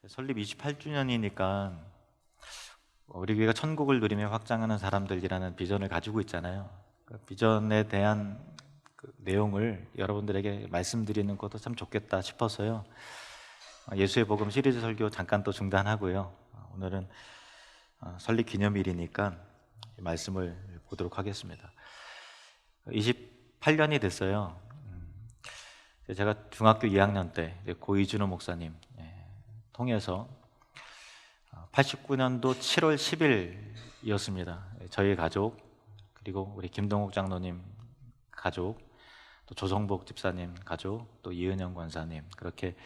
설립 28주년이니까 우리 교회가 천국을 누리며 확장하는 사람들이라는 비전을 가지고 있잖아요. 그 비전에 대한 그 내용을 여러분들에게 말씀드리는 것도 참 좋겠다 싶어서요. 예수의 복음 시리즈 설교 잠깐 또 중단하고요. 오늘은 설립 기념일이니까 말씀을 보도록 하겠습니다. 28년이 됐어요. 제가 중학교 2학년 때 고 이준호 목사님 통해서 89년도 7월 10일이었습니다. 저희 가족, 그리고 우리 김동욱 장로님 가족, 또 조성복 집사님 가족, 또 이은영 권사님, 그렇게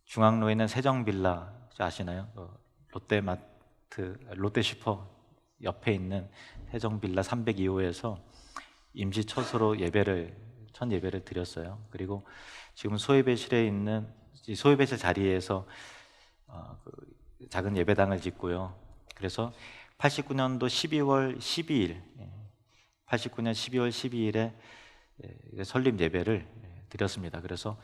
중앙로에 있는 세정빌라 아시나요? 롯데마트, 롯데슈퍼 옆에 있는 세정빌라 302호에서 임시처소로 첫 예배를 드렸어요. 그리고 지금 소예배실에 있는 이 소예배실 자리에서 작은 예배당을 짓고요. 그래서 89년도 12월 12일, 89년 12월 12일에 설립 예배를 드렸습니다. 그래서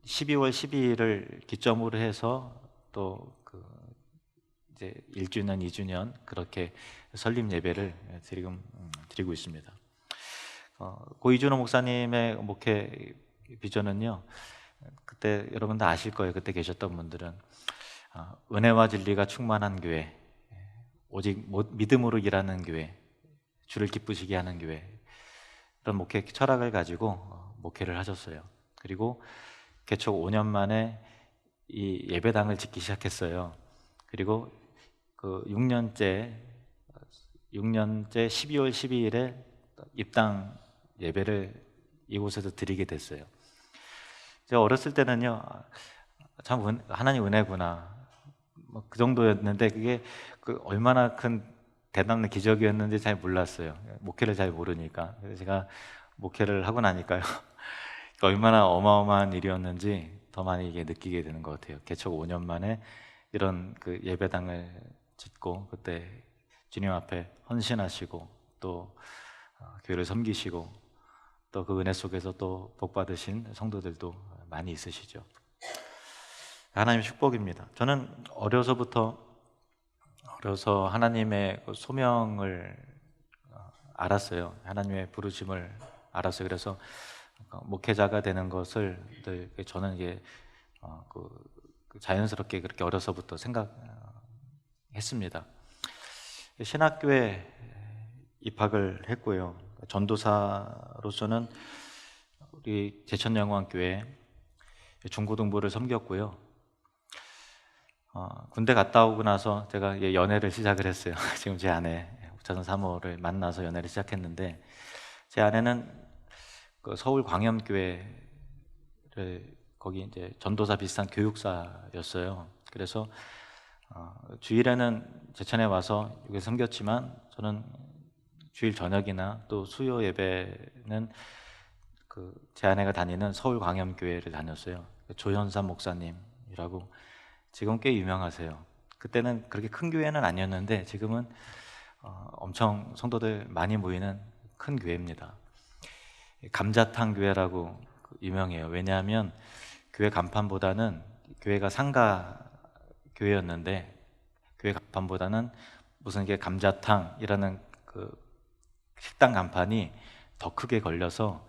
12월 12일을 기점으로 해서 또 이제 1주년, 2주년 그렇게 설립 예배를 지금 드리고 있습니다. 고 이준호 목사님의 목회 비전은요, 그때 여러분 다 아실 거예요. 그때 계셨던 분들은 은혜와 진리가 충만한 교회, 오직 믿음으로 일하는 교회, 주를 기쁘시게 하는 교회, 그런 목회 철학을 가지고 목회를 하셨어요. 그리고 개척 5년 만에 이 예배당을 짓기 시작했어요. 그리고 그 6년째 12월 12일에 입당 예배를 이곳에서 드리게 됐어요. 제가 어렸을 때는요, 참 하나님 은혜구나, 그 정도였는데 그게 얼마나 큰 대단한 기적이었는지 잘 몰랐어요. 목회를 잘 모르니까. 그래서 제가 목회를 하고 나니까요, 얼마나 어마어마한 일이었는지 더 많이 이게 느끼게 되는 것 같아요. 개척 5년 만에 이런 예배당을 짓고, 그때 주님 앞에 헌신하시고, 또 교회를 섬기시고, 또 그 은혜 속에서 또 복 받으신 성도들도 많이 있으시죠. 하나님의 축복입니다. 저는 어려서 하나님의 소명을 알았어요. 하나님의 부르심을 알았어요. 그래서 목회자가 되는 것을 늘 저는 이게 자연스럽게 그렇게 어려서부터 생각했습니다. 신학교에 입학을 했고요. 전도사로서는 우리 제천영광교회 중고등부를 섬겼고요. 군대 갔다 오고 나서 제가 연애를 시작을 했어요. 지금 제 아내 우차선 사모를 만나서 연애를 시작했는데, 제 아내는 서울 광염교회를 거기 이제 전도사 비슷한 교육사였어요. 그래서 주일에는 제천에 와서 여기 섬겼지만, 저는 주일 저녁이나 또 수요 예배는 제 아내가 다니는 서울 광염교회를 다녔어요. 조현삼 목사님이라고 지금 꽤 유명하세요. 그때는 그렇게 큰 교회는 아니었는데 지금은 엄청 성도들 많이 모이는 큰 교회입니다. 감자탕 교회라고 유명해요. 왜냐하면 교회 간판보다는, 교회가 상가 교회였는데 교회 간판보다는 무슨 게 감자탕이라는 식당 간판이 더 크게 걸려서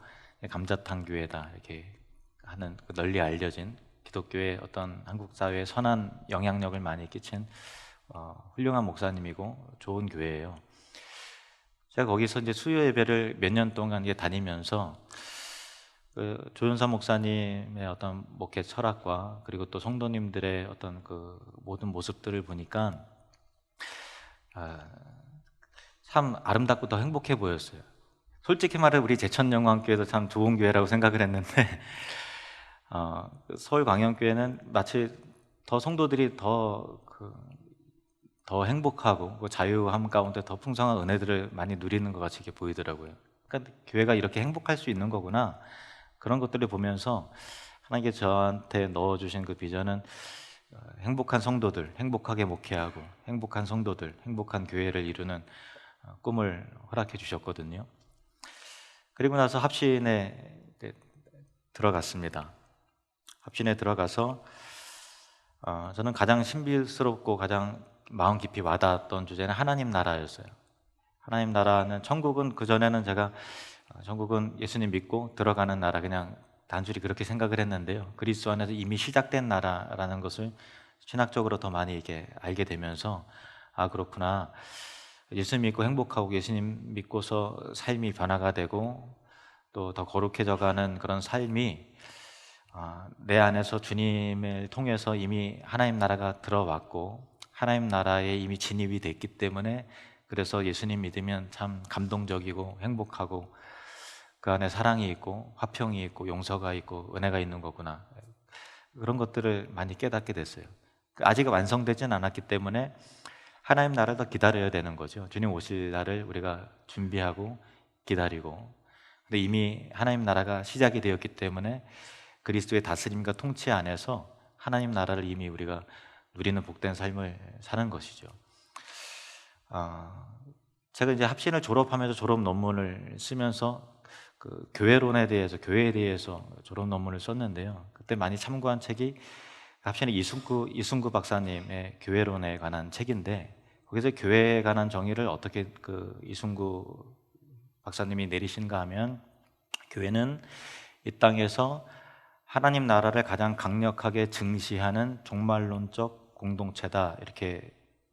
감자탕 교회다 이렇게 하는, 널리 알려진 기독교의 어떤 한국 사회에 선한 영향력을 많이 끼친 훌륭한 목사님이고 좋은 교회예요. 제가 거기서 이제 수요 예배를 몇 년 동안 다니면서 조윤삼 목사님의 어떤 목회 철학과, 그리고 또 성도님들의 어떤 모든 모습들을 보니까 참 아름답고 더 행복해 보였어요. 솔직히 말해 우리 제천영광교회도 참 좋은 교회라고 생각을 했는데 서울 광영교회는 마치 더 성도들이 더 행복하고 자유함 가운데 더 풍성한 은혜들을 많이 누리는 것 같이 이렇게 보이더라고요. 그러니까 교회가 이렇게 행복할 수 있는 거구나, 그런 것들을 보면서 하나님께 저한테 넣어주신 그 비전은 행복한 성도들, 행복하게 목회하고, 행복한 성도들, 행복한 교회를 이루는 꿈을 허락해 주셨거든요. 그리고 나서 합신에 들어갔습니다. 합신에 들어가서 저는 가장 신비스럽고 가장 마음 깊이 와닿았던 주제는 하나님 나라였어요. 하나님 나라는, 천국은 그전에는 제가 천국은 예수님 믿고 들어가는 나라, 그냥 단순히 그렇게 생각을 했는데요, 그리스도 안에서 이미 시작된 나라라는 것을 신학적으로 더 많이 이렇게 알게 되면서, 아 그렇구나, 예수 믿고 행복하고 예수님 믿고서 삶이 변화가 되고 또 더 거룩해져가는 그런 삶이 내 안에서 주님을 통해서 이미 하나님 나라가 들어왔고 하나님 나라에 이미 진입이 됐기 때문에, 그래서 예수님 믿으면 참 감동적이고 행복하고 그 안에 사랑이 있고 화평이 있고 용서가 있고 은혜가 있는 거구나, 그런 것들을 많이 깨닫게 됐어요. 아직 완성되진 않았기 때문에 하나님 나라를 더 기다려야 되는 거죠. 주님 오실 날을 우리가 준비하고 기다리고, 근데 이미 하나님 나라가 시작이 되었기 때문에 그리스도의 다스림과 통치 안에서 하나님 나라를 이미 우리가 누리는 복된 삶을 사는 것이죠. 제가 이제 합신을 졸업하면서 졸업 논문을 쓰면서 그 교회론에 대해서, 교회에 대해서 졸업 논문을 썼는데요, 그때 많이 참고한 책이 합신의 이순구 박사님의 교회론에 관한 책인데, 거기서 교회에 관한 정의를 어떻게 그 이순구 박사님이 내리신가 하면, 교회는 이 땅에서 하나님 나라를 가장 강력하게 증시하는 종말론적 공동체다, 이렇게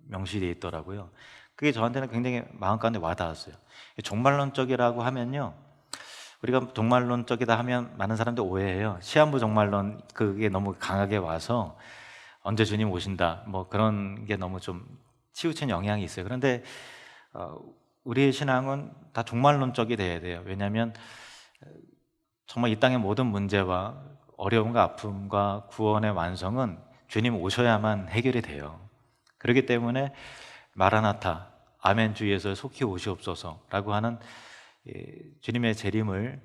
명시되어 있더라고요. 그게 저한테는 굉장히 마음 가운데 와닿았어요. 종말론적이라고 하면요, 우리가 종말론적이다 하면 많은 사람들이 오해해요. 시한부 종말론, 그게 너무 강하게 와서 언제 주님 오신다, 뭐 그런 게 너무 좀 치우친 영향이 있어요. 그런데 우리의 신앙은 다 종말론적이 돼야 돼요. 왜냐하면 정말 이 땅의 모든 문제와 어려움과 아픔과 구원의 완성은 주님 오셔야만 해결이 돼요. 그렇기 때문에 마라나타, 아멘 주 예수 속히 오시옵소서라고 하는 주님의 재림을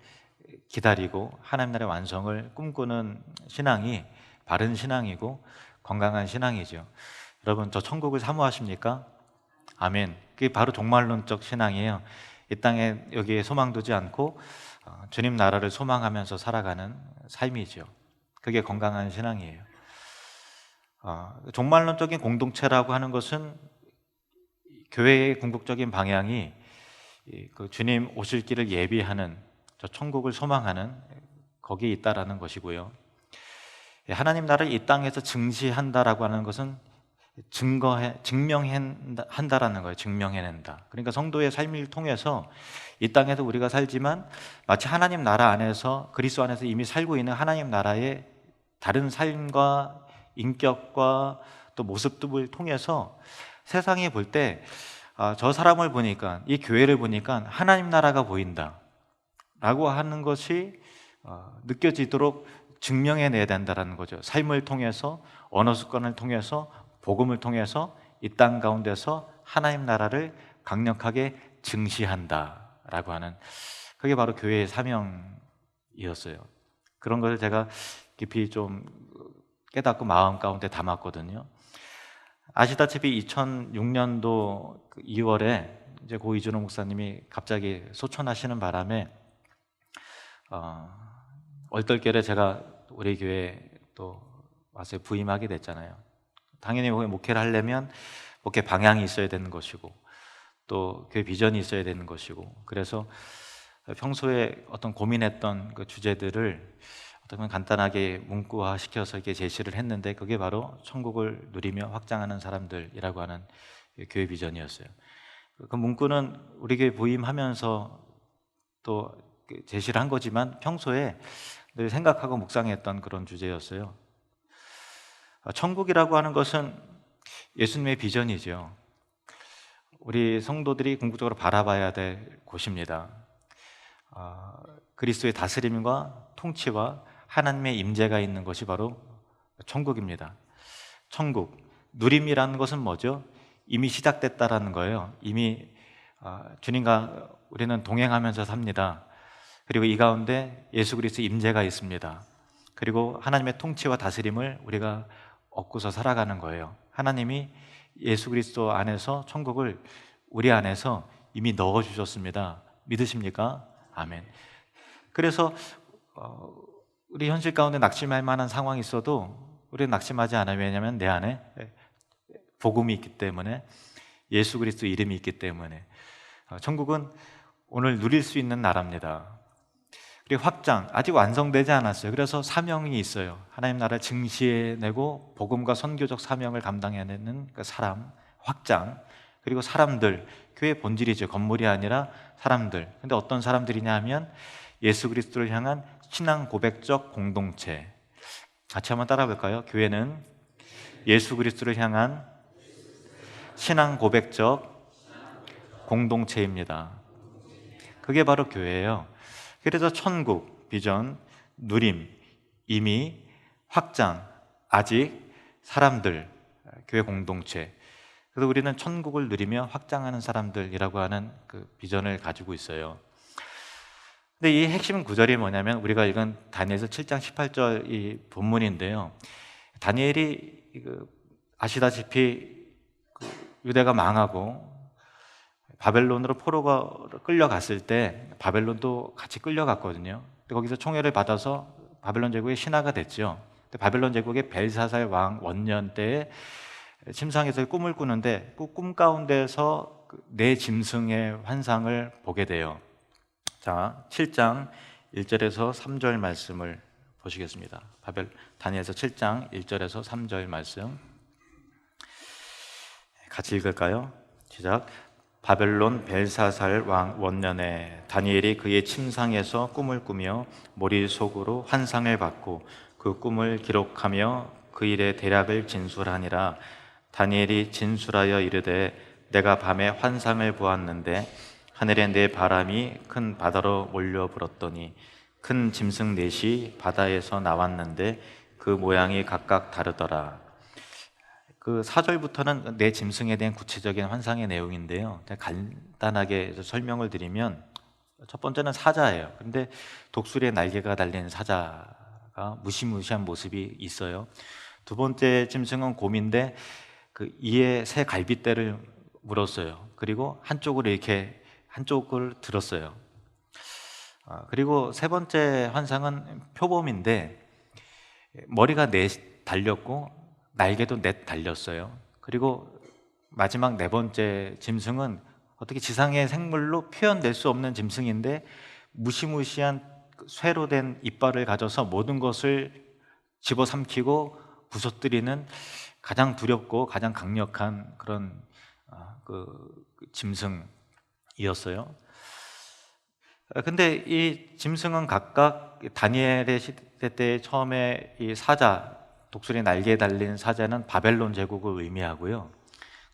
기다리고 하나님 나라의 완성을 꿈꾸는 신앙이 바른 신앙이고 건강한 신앙이죠. 여러분, 저 천국을 사모하십니까? 아멘. 그게 바로 종말론적 신앙이에요. 이 땅에 여기에 소망 두지 않고 주님 나라를 소망하면서 살아가는 삶이죠. 그게 건강한 신앙이에요. 종말론적인 공동체라고 하는 것은 교회의 궁극적인 방향이 그 주님 오실 길을 예비하는, 저 천국을 소망하는 거기에 있다라는 것이고요. 하나님 나라를 이 땅에서 증시한다라고 하는 것은 증명한다라는 거예요. 증명해낸다. 그러니까 성도의 삶을 통해서 이 땅에서 우리가 살지만 마치 하나님 나라 안에서, 그리스도 안에서 이미 살고 있는 하나님 나라의 다른 삶과 인격과 또 모습들을 통해서 세상이 볼 때 저 사람을 보니까, 이 교회를 보니까 하나님 나라가 보인다 라고 하는 것이 느껴지도록 증명해내야 된다는 거죠. 삶을 통해서, 언어 습관을 통해서, 복음을 통해서 이 땅 가운데서 하나님 나라를 강력하게 증시한다라고 하는, 그게 바로 교회의 사명이었어요. 그런 것을 제가 깊이 좀 깨닫고 마음 가운데 담았거든요. 아시다시피 2006년도 2월에 이제 고 이준호 목사님이 갑자기 소천하시는 바람에 얼떨결에 제가 우리 교회에 또 와서 부임하게 됐잖아요. 당연히 목회를 하려면 목회 방향이 있어야 되는 것이고 또 교회 비전이 있어야 되는 것이고, 그래서 평소에 어떤 고민했던 그 주제들을 어떻게 간단하게 문구화 시켜서 이렇게 제시를 했는데, 그게 바로 천국을 누리며 확장하는 사람들이라고 하는 교회 비전이었어요. 그 문구는 우리 교회 부임하면서 또 제시를 한 거지만 평소에 늘 생각하고 묵상했던 그런 주제였어요. 천국이라고 하는 것은 예수님의 비전이죠. 우리 성도들이 궁극적으로 바라봐야 될 곳입니다. 그리스도의 다스림과 통치와 하나님의 임재가 있는 것이 바로 천국입니다. 천국, 누림이라는 것은 뭐죠? 이미 시작됐다라는 거예요. 이미 주님과 우리는 동행하면서 삽니다. 그리고 이 가운데 예수 그리스도의 임재가 있습니다. 그리고 하나님의 통치와 다스림을 우리가 얻고서 살아가는 거예요. 하나님이 예수 그리스도 안에서 천국을 우리 안에서 이미 넣어주셨습니다. 믿으십니까? 아멘. 그래서 우리 현실 가운데 낙심할 만한 상황이 있어도 우리는 낙심하지 않아요. 왜냐하면 내 안에 복음이 있기 때문에, 예수 그리스도 이름이 있기 때문에. 천국은 오늘 누릴 수 있는 나라입니다. 그리고 확장, 아직 완성되지 않았어요. 그래서 사명이 있어요. 하나님 나라를 증시해내고 복음과 선교적 사명을 감당해내는 그 사람, 확장. 그리고 사람들, 교회의 본질이죠. 건물이 아니라 사람들. 근데 어떤 사람들이냐 하면 예수 그리스도를 향한 신앙 고백적 공동체. 같이 한번 따라 볼까요? 교회는 예수 그리스도를 향한 신앙 고백적 공동체입니다. 그게 바로 교회예요. 그래서 천국, 비전, 누림, 이미, 확장, 아직, 사람들, 교회 공동체. 그래서 우리는 천국을 누리며 확장하는 사람들이라고 하는 그 비전을 가지고 있어요. 근데 이 핵심 구절이 뭐냐면 우리가 읽은 다니엘서 7장 18절 이 본문인데요. 다니엘이 아시다시피 유대가 망하고 바벨론으로 포로가 끌려갔을 때 바벨론도 같이 끌려갔거든요. 거기서 총애를 받아서 바벨론 제국의 신하가 됐죠. 바벨론 제국의 벨사살 왕 원년 때에 침상에서 꿈을 꾸는데 그 꿈 가운데서 네 짐승의 환상을 보게 돼요. 자, 7장 1절에서 3절 말씀을 보시겠습니다. 다니엘서 7장 1절에서 3절 말씀 같이 읽을까요? 시작. 바벨론 벨사살 왕 원년에 다니엘이 그의 침상에서 꿈을 꾸며 머릿속으로 환상을 받고 그 꿈을 기록하며 그 일의 대략을 진술하니라. 다니엘이 진술하여 이르되 내가 밤에 환상을 보았는데 하늘에 네 바람이 큰 바다로 몰려 불었더니 큰 짐승 넷이 바다에서 나왔는데 그 모양이 각각 다르더라. 그 4절부터는 네 짐승에 대한 구체적인 환상의 내용인데요. 간단하게 설명을 드리면 첫 번째는 사자예요. 근데 독수리의 날개가 달린 사자가 무시무시한 모습이 있어요. 두 번째 짐승은 곰인데 그 이에 새 갈빗대를 물었어요. 그리고 한쪽을 들었어요. 그리고 세 번째 환상은 표범인데 머리가 넷 달렸고 날개도 넷 달렸어요. 그리고 마지막 네 번째 짐승은 어떻게 지상의 생물로 표현될 수 없는 짐승인데 무시무시한 쇠로 된 이빨을 가져서 모든 것을 집어삼키고 부서뜨리는 가장 두렵고 가장 강력한 그런 짐승이었어요. 근데 이 짐승은 각각 다니엘의 시대 때 처음에 이 사자, 독수리 날개에 달린 사자는 바벨론 제국을 의미하고요.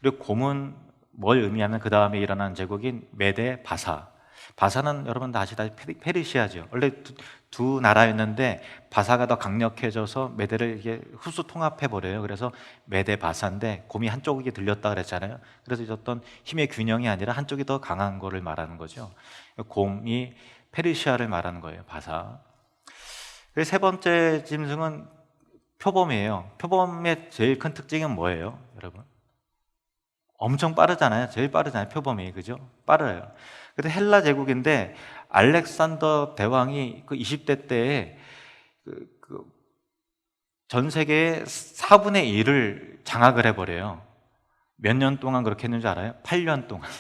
그리고 곰은 뭘 의미하면 그 다음에 일어난 제국인 메데, 바사. 바사는 여러분 다 아시다시피 페르시아죠. 원래 두 나라였는데 바사가 더 강력해져서 메데를 이게 흡수 통합해 버려요. 그래서 메데 바사인데 곰이 한쪽이 들렸다 그랬잖아요. 그래서 어떤 힘의 균형이 아니라 한쪽이 더 강한 거를 말하는 거죠. 곰이 페르시아를 말하는 거예요. 바사. 그리고 세 번째 짐승은 표범이에요. 표범의 제일 큰 특징은 뭐예요, 여러분? 엄청 빠르잖아요. 제일 빠르잖아요, 표범이. 그죠? 빠르요. 근데 헬라 제국인데 알렉산더 대왕이 그 20대 때에 전 세계의 4분의 1을 장악을 해버려요. 몇 년 동안 그렇게 했는지 알아요? 8년 동안.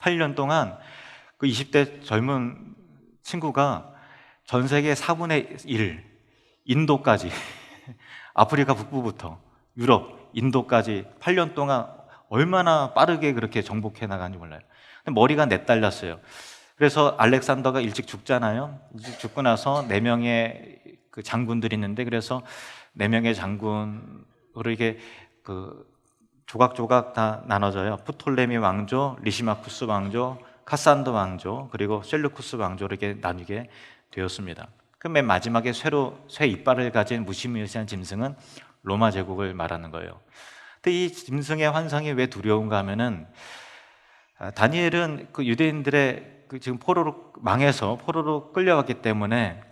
8년 동안 그 20대 젊은 친구가 전 세계 4분의 1, 인도까지, 아프리카 북부부터 유럽, 인도까지 8년 동안 얼마나 빠르게 그렇게 정복해 나가는지 몰라요. 근데 머리가 넷 달렸어요. 그래서 알렉산더가 일찍 죽잖아요. 일찍 죽고 나서 4명의 그 장군들이 있는데, 그래서 4명의 장군으로 이게 그 조각조각 다 나눠져요. 프톨레미 왕조, 리시마쿠스 왕조, 카산더 왕조, 그리고 셀루쿠스 왕조로 이렇게 나뉘게 되었습니다. 그 맨 마지막에 쇠 이빨을 가진 무시무시한 짐승은 로마 제국을 말하는 거예요. 근데 이 짐승의 환상이 왜 두려운가 하면은 다니엘은 그 유대인들의 지금 망해서 포로로 끌려갔기 때문에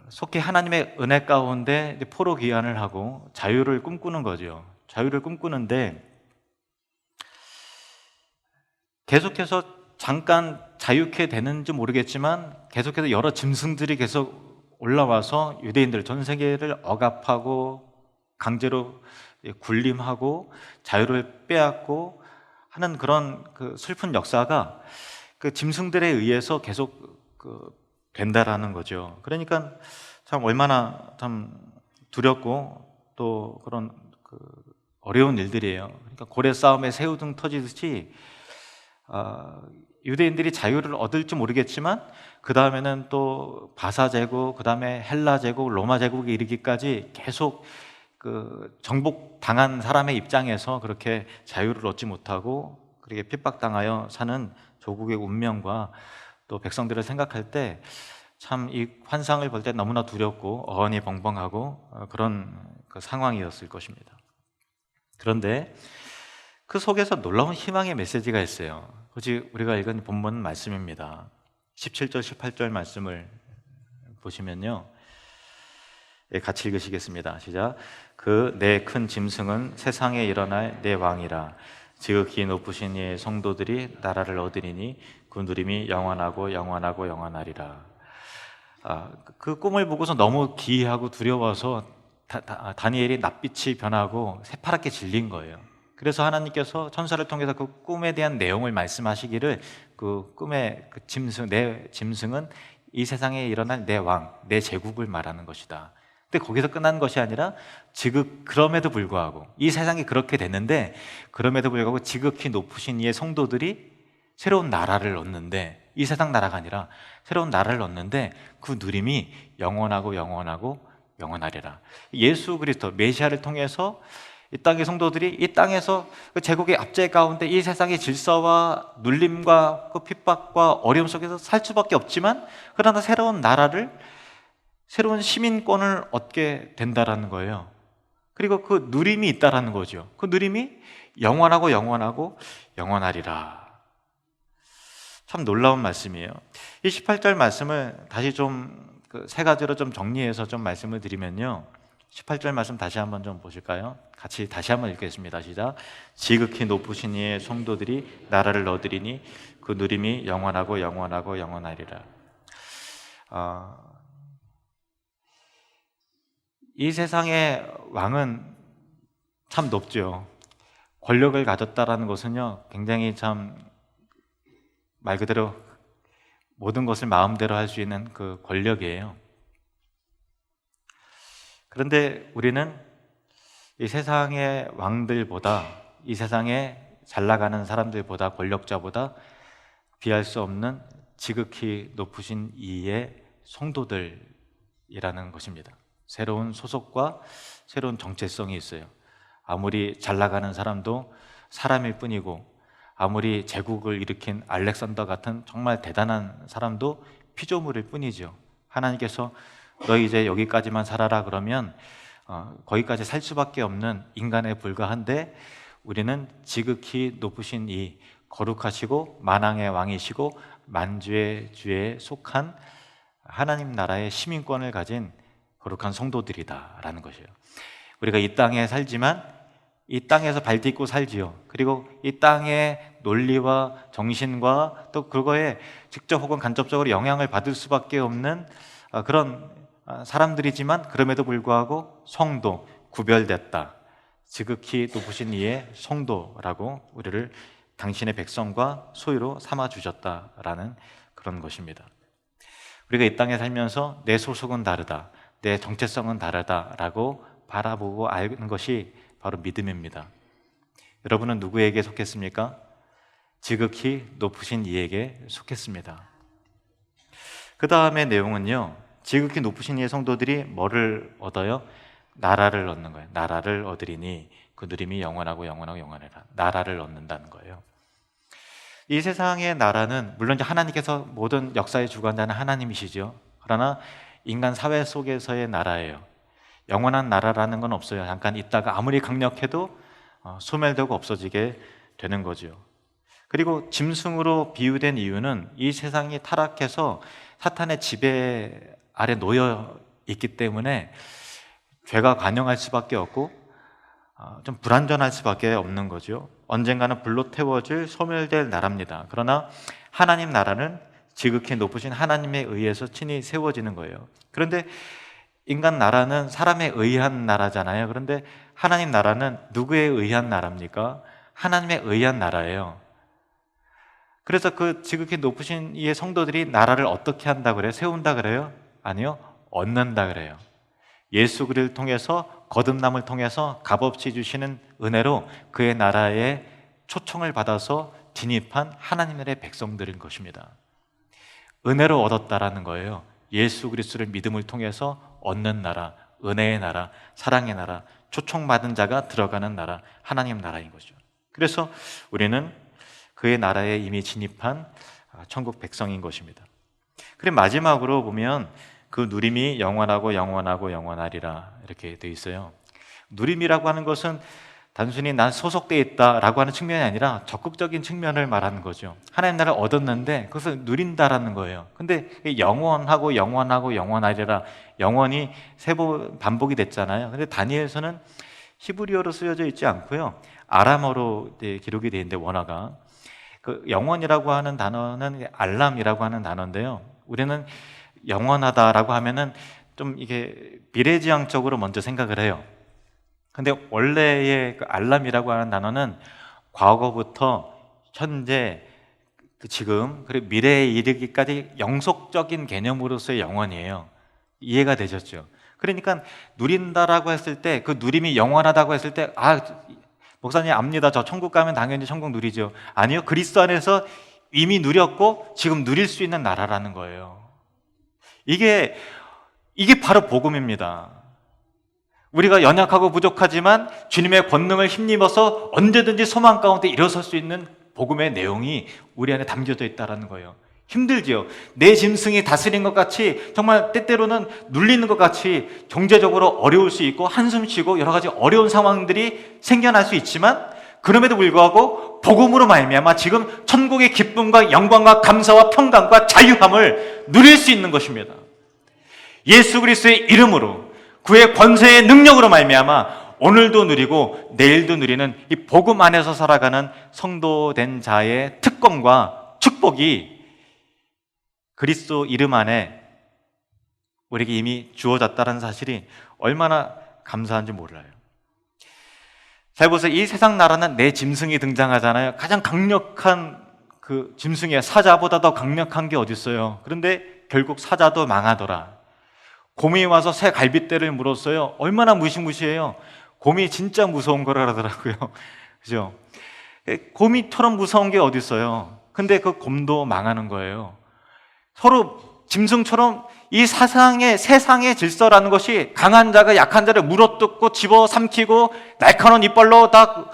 속히 하나님의 은혜 가운데 포로 귀환을 하고 자유를 꿈꾸는 거죠. 자유를 꿈꾸는데 계속해서 잠깐 자유케 되는지 모르겠지만 계속해서 여러 짐승들이 계속 올라와서 유대인들 전 세계를 억압하고 강제로 군림하고 자유를 빼앗고 하는 그런 그 슬픈 역사가 그 짐승들에 의해서 계속 된다라는 거죠. 그러니까 참 얼마나 참 두렵고 또 그런 어려운 일들이에요. 그러니까 고래 싸움에 새우등 터지듯이 유대인들이 자유를 얻을지 모르겠지만 그 다음에는 또 바사 제국, 그 다음에 헬라 제국, 로마 제국에 이르기까지 계속 정복 당한 사람의 입장에서 그렇게 자유를 얻지 못하고 그렇게 핍박당하여 사는 조국의 운명과 또 백성들을 생각할 때 참 이 환상을 볼 때 너무나 두렵고 어안이 벙벙하고 그런 상황이었을 것입니다. 그런데 그 속에서 놀라운 희망의 메시지가 있어요. 굳이 우리가 읽은 본문 말씀입니다. 17절, 18절 말씀을 보시면요, 같이 읽으시겠습니다. 시작. 그 내 큰 짐승은 세상에 일어날 내 왕이라. 지극히 높으신 이의 성도들이 나라를 얻으리니 그 누림이 영원하고 영원하고 영원하리라. 그 꿈을 보고서 너무 기이하고 두려워서 다니엘이 낯빛이 변하고 새파랗게 질린 거예요. 그래서 하나님께서 천사를 통해서 그 꿈에 대한 내용을 말씀하시기를 그 꿈의 내 짐승은 이 세상에 일어날 내 왕, 내 제국을 말하는 것이다. 근데 거기서 끝난 것이 아니라 그럼에도 불구하고 이 세상이 그렇게 됐는데 그럼에도 불구하고 지극히 높으신 이의 성도들이 새로운 나라를 얻는데, 이 세상 나라가 아니라 새로운 나라를 얻는데 그 누림이 영원하고 영원하고 영원하리라. 예수 그리스도 메시아를 통해서 이 땅의 성도들이 이 땅에서 그 제국의 압제 가운데 이 세상의 질서와 눌림과 그 핍박과 어려움 속에서 살 수밖에 없지만 그러나 새로운 나라를, 새로운 시민권을 얻게 된다라는 거예요. 그리고 그 누림이 있다라는 거죠. 그 누림이 영원하고 영원하고 영원하리라. 참 놀라운 말씀이에요. 이 18절 말씀을 다시 좀 세 가지로 좀 정리해서 좀 말씀을 드리면요, 18절 말씀 다시 한번 좀 보실까요? 같이 다시 한번 읽겠습니다. 시작. 지극히 높으신 이의 성도들이 나라를 얻으리니 그 누림이 영원하고 영원하고 영원하리라. 이 세상의 왕은 참 높죠. 권력을 가졌다라는 것은요, 굉장히 참 말 그대로 모든 것을 마음대로 할 수 있는 그 권력이에요. 그런데 우리는 이 세상의 왕들보다, 이 세상에 잘 나가는 사람들보다, 권력자보다 비할 수 없는 지극히 높으신 이의 성도들이라는 것입니다. 새로운 소속과 새로운 정체성이 있어요. 아무리 잘 나가는 사람도 사람일 뿐이고, 아무리 제국을 일으킨 알렉산더 같은 정말 대단한 사람도 피조물일 뿐이죠. 하나님께서 너 이제 여기까지만 살아라 그러면 거기까지 살 수밖에 없는 인간에 불과한데, 우리는 지극히 높으신 이 거룩하시고 만왕의 왕이시고 만주의 주에 속한 하나님 나라의 시민권을 가진 거룩한 성도들이다라는 것이에요. 우리가 이 땅에 살지만 이 땅에서 발딛고 살지요. 그리고 이 땅의 논리와 정신과 또 그거에 직접 혹은 간접적으로 영향을 받을 수밖에 없는 그런 사람들이지만 그럼에도 불구하고 성도, 구별됐다, 지극히 높으신 이의 성도라고 우리를 당신의 백성과 소유로 삼아주셨다라는 그런 것입니다. 우리가 이 땅에 살면서 내 소속은 다르다, 내 정체성은 다르다라고 바라보고 아는 것이 바로 믿음입니다. 여러분은 누구에게 속했습니까? 지극히 높으신 이에게 속했습니다. 그 다음의 내용은요, 지극히 높으신 이의 성도들이 뭐를 얻어요? 나라를 얻는 거예요. 나라를 얻으리니 그 누림이 영원하고 영원하고 영원하리라. 나라를 얻는다는 거예요. 이 세상의 나라는 물론 하나님께서 모든 역사의 주관자는 하나님이시죠. 그러나 인간 사회 속에서의 나라예요. 영원한 나라라는 건 없어요. 잠깐 있다가 아무리 강력해도 소멸되고 없어지게 되는 거죠. 그리고 짐승으로 비유된 이유는 이 세상이 타락해서 사탄의 지배 아래 놓여 있기 때문에 죄가 관영할 수밖에 없고 좀 불완전할 수밖에 없는 거죠. 언젠가는 불로 태워질 소멸될 나라입니다. 그러나 하나님 나라는 지극히 높으신 하나님에 의해서 친히 세워지는 거예요. 그런데 인간 나라는 사람에 의한 나라잖아요. 그런데 하나님 나라는 누구에 의한 나라입니까? 하나님에 의한 나라예요. 그래서 그 지극히 높으신 이의 성도들이 나라를 어떻게 한다 그래요? 세운다 그래요? 아니요, 얻는다 그래요. 예수 그리스도를 통해서, 거듭남을 통해서 값없이 주시는 은혜로 그의 나라에 초청을 받아서 진입한 하나님 나라의 백성들인 것입니다. 은혜로 얻었다라는 거예요. 예수 그리스도를 믿음을 통해서 얻는 나라, 은혜의 나라, 사랑의 나라, 초청받은 자가 들어가는 나라, 하나님 나라인 거죠. 그래서 우리는 그의 나라에 이미 진입한 천국 백성인 것입니다. 그리고 마지막으로 보면 그 누림이 영원하고 영원하고 영원하리라 이렇게 되어 있어요. 누림이라고 하는 것은 단순히 난 소속되어 있다라고 하는 측면이 아니라 적극적인 측면을 말하는 거죠. 하나님 나라를 얻었는데 그것을 누린다라는 거예요. 근데 영원하고 영원하고 영원하리라, 영원히 세 번 반복이 됐잖아요. 근데 다니엘서는 히브리어로 쓰여져 있지 않고요, 아람어로 기록이 되어 있는데, 원어가 그 영원이라고 하는 단어는 알람이라고 하는 단어인데요, 우리는 영원하다라고 하면은 좀 이게 미래지향적으로 먼저 생각을 해요. 근데 원래의 그 알람이라고 하는 단어는 과거부터 현재, 지금, 그리고 미래에 이르기까지 영속적인 개념으로서의 영원이에요. 이해가 되셨죠? 그러니까 누린다라고 했을 때, 그 누림이 영원하다고 했을 때, 목사님 압니다, 저 천국 가면 당연히 천국 누리죠. 아니요, 그리스도 안에서 이미 누렸고 지금 누릴 수 있는 나라라는 거예요. 이게 바로 복음입니다. 우리가 연약하고 부족하지만 주님의 권능을 힘입어서 언제든지 소망 가운데 일어설 수 있는 복음의 내용이 우리 안에 담겨져 있다는 거예요. 힘들지요. 내 짐승이 다스린 것 같이, 정말 때때로는 눌리는 것 같이 경제적으로 어려울 수 있고 한숨 쉬고 여러 가지 어려운 상황들이 생겨날 수 있지만, 그럼에도 불구하고 복음으로 말미암아 지금 천국의 기쁨과 영광과 감사와 평강과 자유함을 누릴 수 있는 것입니다. 예수 그리스도의 이름으로, 그의 권세의 능력으로 말미암아 오늘도 누리고 내일도 누리는 이 복음 안에서 살아가는 성도된 자의 특권과 축복이 그리스도 이름 안에 우리에게 이미 주어졌다는 사실이 얼마나 감사한지 몰라요. 잘 보세요. 이 세상 나라는 내 짐승이 등장하잖아요. 가장 강력한 그 짐승이에요. 사자보다 더 강력한 게 어디 있어요. 그런데 결국 사자도 망하더라. 곰이 와서 새 갈빗대를 물었어요. 얼마나 무시무시해요. 곰이 진짜 무서운 거라 그러더라고요. 그죠? 곰이처럼 무서운 게 어디 있어요. 근데 그 곰도 망하는 거예요. 서로 짐승처럼 이 세상의 질서라는 것이 강한 자가 약한 자를 물어뜯고 집어삼키고 날카로운 이빨로 다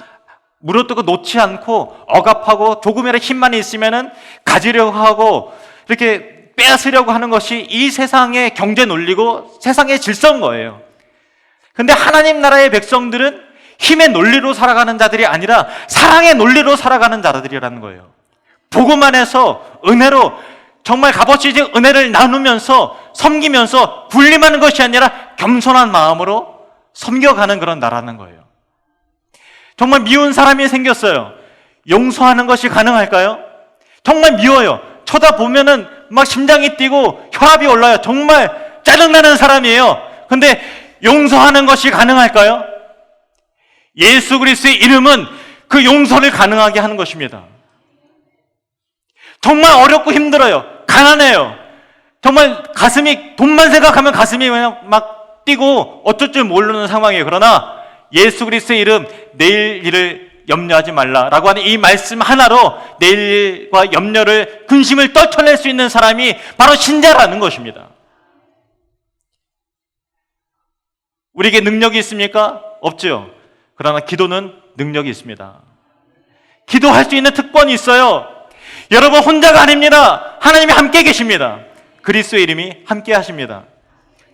물어뜯고 놓지 않고 억압하고 조금이라도 힘만 있으면은 가지려고 하고 이렇게 빼앗으려고 하는 것이 이 세상의 경제 논리고 세상의 질서인 거예요. 근데 하나님 나라의 백성들은 힘의 논리로 살아가는 자들이 아니라 사랑의 논리로 살아가는 자들이라는 거예요. 복음 안에서 은혜로 정말 값없이 은혜를 나누면서 섬기면서 군림하는 것이 아니라 겸손한 마음으로 섬겨가는 그런 나라는 거예요. 정말 미운 사람이 생겼어요. 용서하는 것이 가능할까요? 정말 미워요. 쳐다보면은 막 심장이 뛰고 혈압이 올라요. 정말 짜증나는 사람이에요. 근데 용서하는 것이 가능할까요? 예수 그리스도의 이름은 그 용서를 가능하게 하는 것입니다. 정말 어렵고 힘들어요. 가난해요. 정말 가슴이, 돈만 생각하면 가슴이 그냥 막 뛰고 어쩔 줄 모르는 상황이에요. 그러나 예수 그리스도의 이름, 내일 일을 염려하지 말라라고 하는 이 말씀 하나로 내일과 염려를, 근심을 떨쳐낼 수 있는 사람이 바로 신자라는 것입니다. 우리에게 능력이 있습니까? 없죠. 그러나 기도는 능력이 있습니다. 기도할 수 있는 특권이 있어요. 여러분 혼자가 아닙니다. 하나님이 함께 계십니다. 그리스도의 이름이 함께 하십니다.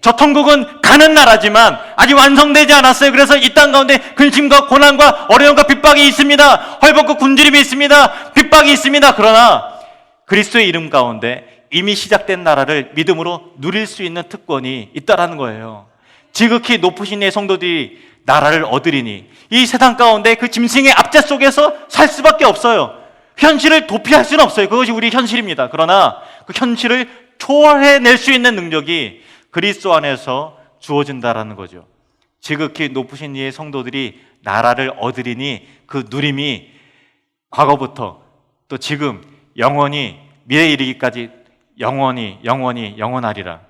저 천국은 가는 나라지만 아직 완성되지 않았어요. 그래서 이 땅 가운데 근심과 고난과 어려움과 핍박이 있습니다. 헐벗고 굶주림이 있습니다. 핍박이 있습니다. 그러나 그리스도의 이름 가운데 이미 시작된 나라를 믿음으로 누릴 수 있는 특권이 있다라는 거예요. 지극히 높으신 의 성도들이 나라를 얻으리니 이 세상 가운데 그 짐승의 압제 속에서 살 수밖에 없어요. 현실을 도피할 수는 없어요. 그것이 우리 현실입니다. 그러나 그 현실을 초월해낼 수 있는 능력이 그리스도 안에서 주어진다라는 거죠. 지극히 높으신 이의 성도들이 나라를 얻으리니 그 누림이 과거부터 또 지금 영원히 미래에 이르기까지 영원하리라.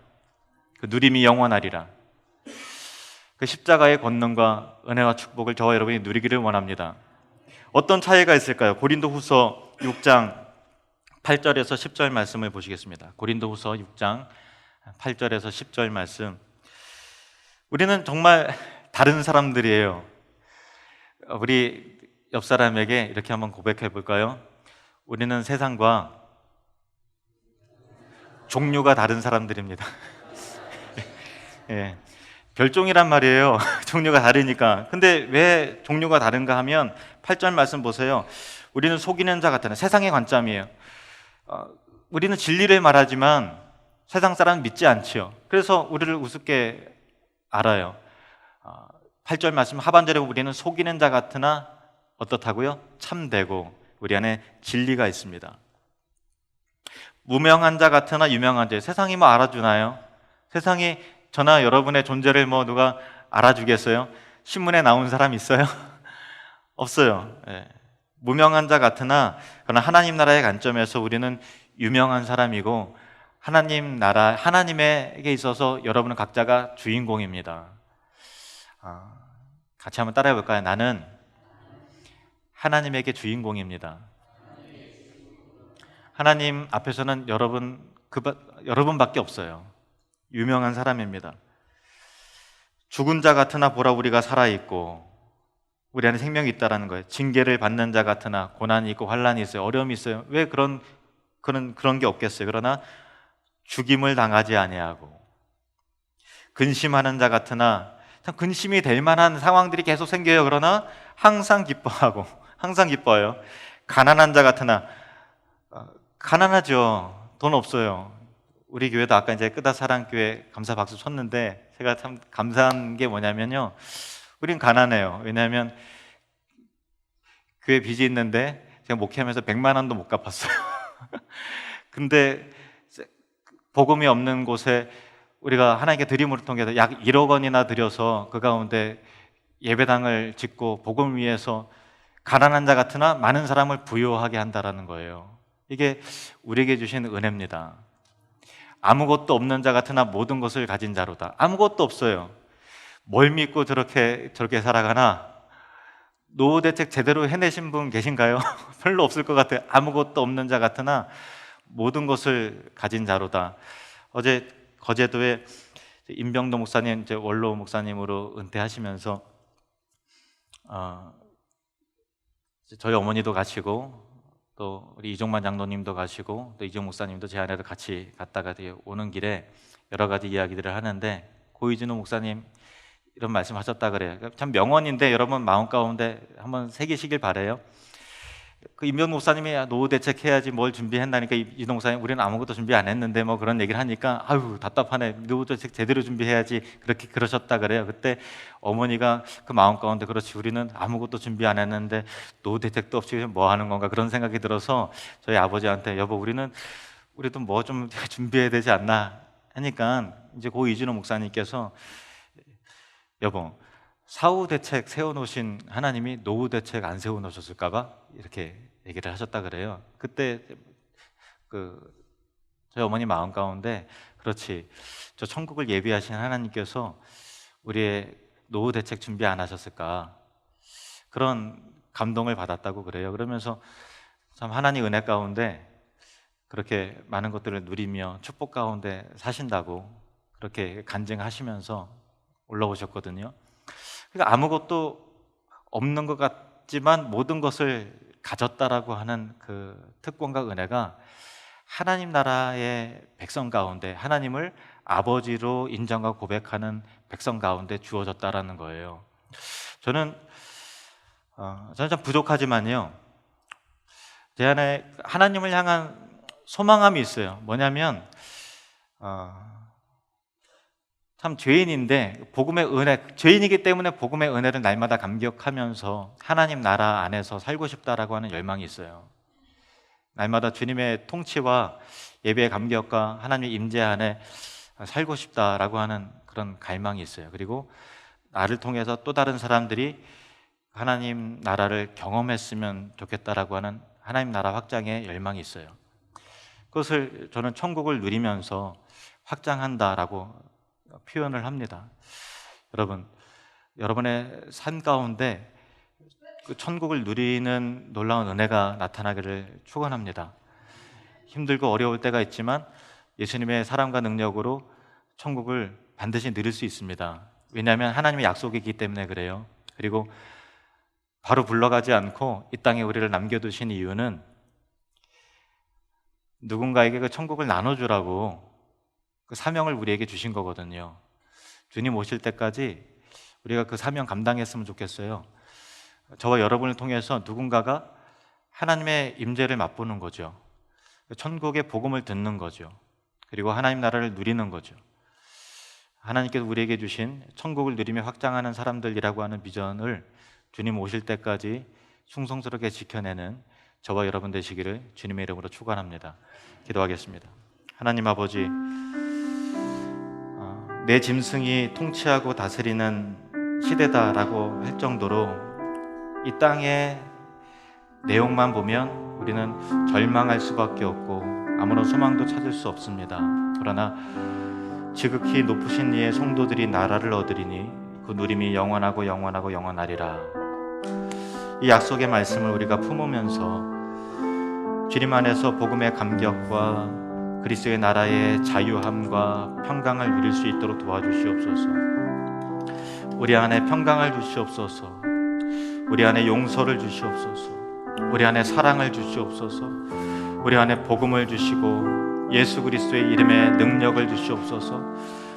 그 누림이 영원하리라. 그 십자가의 권능과 은혜와 축복을 저와 여러분이 누리기를 원합니다. 어떤 차이가 있을까요? 고린도후서 6장 8절에서 10절 말씀을 보시겠습니다. 고린도후서 6장 8절에서 10절 말씀. 우리는 정말 다른 사람들이에요. 우리 옆 사람에게 이렇게 한번 고백해 볼까요? 우리는 세상과 종류가 다른 사람들입니다. 예, 별종이란 말이에요. 종류가 다르니까. 근데 왜 종류가 다른가 하면 8절 말씀 보세요. 우리는 속이는 자 같은 세상의 관점이에요. 우리는 진리를 말하지만 세상 사람은 믿지 않지요. 그래서 우리를 우습게 알아요. 8절 말씀 하반절에 우리는 속이는 자 같으나 어떻다고요? 참되고 우리 안에 진리가 있습니다. 무명한 자 같으나 유명한 자. 세상이 뭐 알아주나요? 세상이 저나 여러분의 존재를 뭐 누가 알아주겠어요? 신문에 나온 사람 있어요? 없어요. 예. 무명한 자 같으나 그러나 하나님 나라의 관점에서 우리는 유명한 사람이고 하나님 나라, 하나님에게 있어서 여러분은 각자가 주인공입니다. 같이 한번 따라해 볼까요? 나는 하나님에게 주인공입니다. 하나님 앞에서는 여러분밖에 없어요. 유명한 사람입니다. 죽은 자 같으나 보라 우리가 살아있고 우리 안에 생명이 있다라는 거예요. 징계를 받는 자 같으나 고난이 있고 환난이 있어요. 어려움이 있어요. 왜 그런 게 없겠어요? 그러나 죽임을 당하지 아니하고 근심하는 자 같으나 참 근심이 될 만한 상황들이 계속 생겨요. 그러나 항상 기뻐요. 가난한 자 같으나 가난하죠. 돈 없어요. 우리 교회도 아까 이제 끄다사랑교회 감사 박수 쳤는데 제가 참 감사한 게 뭐냐면요. 우린 가난해요. 왜냐하면 교회 빚이 있는데 제가 목회하면서 100만 원도 못 갚았어요. 근데 복음이 없는 곳에 우리가 하나님께 드림을 통해서 약 1억 원이나 드려서 그 가운데 예배당을 짓고 복음을 위해서 가난한 자 같으나 많은 사람을 부유하게 한다라는 거예요. 이게 우리에게 주신 은혜입니다. 아무것도 없는 자 같으나 모든 것을 가진 자로다. 아무것도 없어요. 뭘 믿고 저렇게 살아가나? 노후 대책 제대로 해내신 분 계신가요? 별로 없을 것 같아요. 아무것도 없는 자 같으나 모든 것을 가진 자로다. 어제 거제도에 임병도 목사님, 이제 원로 목사님으로 은퇴하시면서 저희 어머니도 가시고 또 우리 이종만 장로님도 가시고 또 이종 목사님도 제 아내도 같이 갔다가 오는 길에 여러 가지 이야기들을 하는데 고이진호 목사님 이런 말씀하셨다 그래요. 참 명언인데 여러분 마음 가운데 한번 새기시길 바래요. 그 임병 목사님이 노후 대책해야지 뭘 준비했나니까 이종 목사님 우리는 아무것도 준비 안 했는데 뭐 그런 얘기를 하니까 아유 답답하네. 노후 대책 제대로 준비해야지 그러셨다 그래요. 그때 어머니가 그 마음 가운데 그렇지 우리는 아무것도 준비 안 했는데 노후 대책도 없이 뭐 하는 건가 그런 생각이 들어서 저희 아버지한테 여보 우리도 뭐 좀 준비해야 되지 않나 하니까 이제 고 이진호 목사님께서 여보 사후 대책 세워놓으신 하나님이 노후 대책 안 세워놓으셨을까봐 이렇게 얘기를 하셨다 그래요. 그때 저희 어머니 마음 가운데 그렇지 저 천국을 예비하신 하나님께서 우리의 노후 대책 준비 안 하셨을까 그런 감동을 받았다고 그래요. 그러면서 참 하나님 은혜 가운데 그렇게 많은 것들을 누리며 축복 가운데 사신다고 그렇게 간증하시면서 올라오셨거든요. 그러니까 아무것도 없는 것 같지만 모든 것을 가졌다라고 하는 그 특권과 은혜가 하나님 나라의 백성 가운데 하나님을 아버지로 인정과 고백하는 백성 가운데 주어졌다라는 거예요. 저는 참 부족하지만요. 제 안에 하나님을 향한 소망함이 있어요. 뭐냐면 참 죄인인데 복음의 은혜, 죄인이기 때문에 복음의 은혜를 날마다 감격하면서 하나님 나라 안에서 살고 싶다라고 하는 열망이 있어요. 날마다 주님의 통치와 예배의 감격과 하나님의 임재 안에 살고 싶다라고 하는 그런 갈망이 있어요. 그리고 나를 통해서 또 다른 사람들이 하나님 나라를 경험했으면 좋겠다라고 하는 하나님 나라 확장의 열망이 있어요. 그것을 저는 천국을 누리면서 확장한다라고 표현을 합니다. 여러분, 여러분의 삶 가운데 그 천국을 누리는 놀라운 은혜가 나타나기를 축원합니다. 힘들고 어려울 때가 있지만 예수님의 사랑과 능력으로 천국을 반드시 누릴 수 있습니다. 왜냐하면 하나님의 약속이기 때문에 그래요. 그리고 바로 불러가지 않고 이 땅에 우리를 남겨두신 이유는 누군가에게 그 천국을 나눠주라고 그 사명을 우리에게 주신 거거든요. 주님 오실 때까지 우리가 그 사명 감당했으면 좋겠어요. 저와 여러분을 통해서 누군가가 하나님의 임재를 맛보는 거죠. 천국의 복음을 듣는 거죠. 그리고 하나님 나라를 누리는 거죠. 하나님께서 우리에게 주신 천국을 누리며 확장하는 사람들이라고 하는 비전을 주님 오실 때까지 충성스럽게 지켜내는 저와 여러분 되시기를 주님의 이름으로 축원합니다. 기도하겠습니다. 하나님 아버지, 내 짐승이 통치하고 다스리는 시대다라고 할 정도로 이 땅의 내용만 보면 우리는 절망할 수밖에 없고 아무런 소망도 찾을 수 없습니다. 그러나 지극히 높으신 이의 성도들이 나라를 얻으리니 그 누림이 영원하고 영원하고 영원하리라. 이 약속의 말씀을 우리가 품으면서 주님 안에서 복음의 감격과 그리스도의 나라의 자유함과 평강을 누릴 수 있도록 도와주시옵소서. 우리 안에 평강을 주시옵소서. 우리 안에 용서를 주시옵소서. 우리 안에 사랑을 주시옵소서. 우리 안에 복음을 주시고 예수 그리스도의 이름에 능력을 주시옵소서.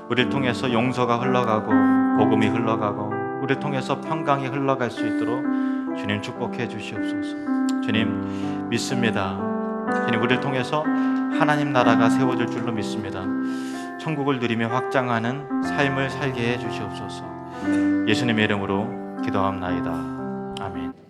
우리를 통해서 용서가 흘러가고 복음이 흘러가고 우리를 통해서 평강이 흘러갈 수 있도록 주님 축복해 주시옵소서. 주님 믿습니다. 주님 우리를 통해서 하나님 나라가 세워질 줄로 믿습니다. 천국을 누리며 확장하는 삶을 살게 해 주시옵소서. 예수님의 이름으로 기도합나이다. 아멘.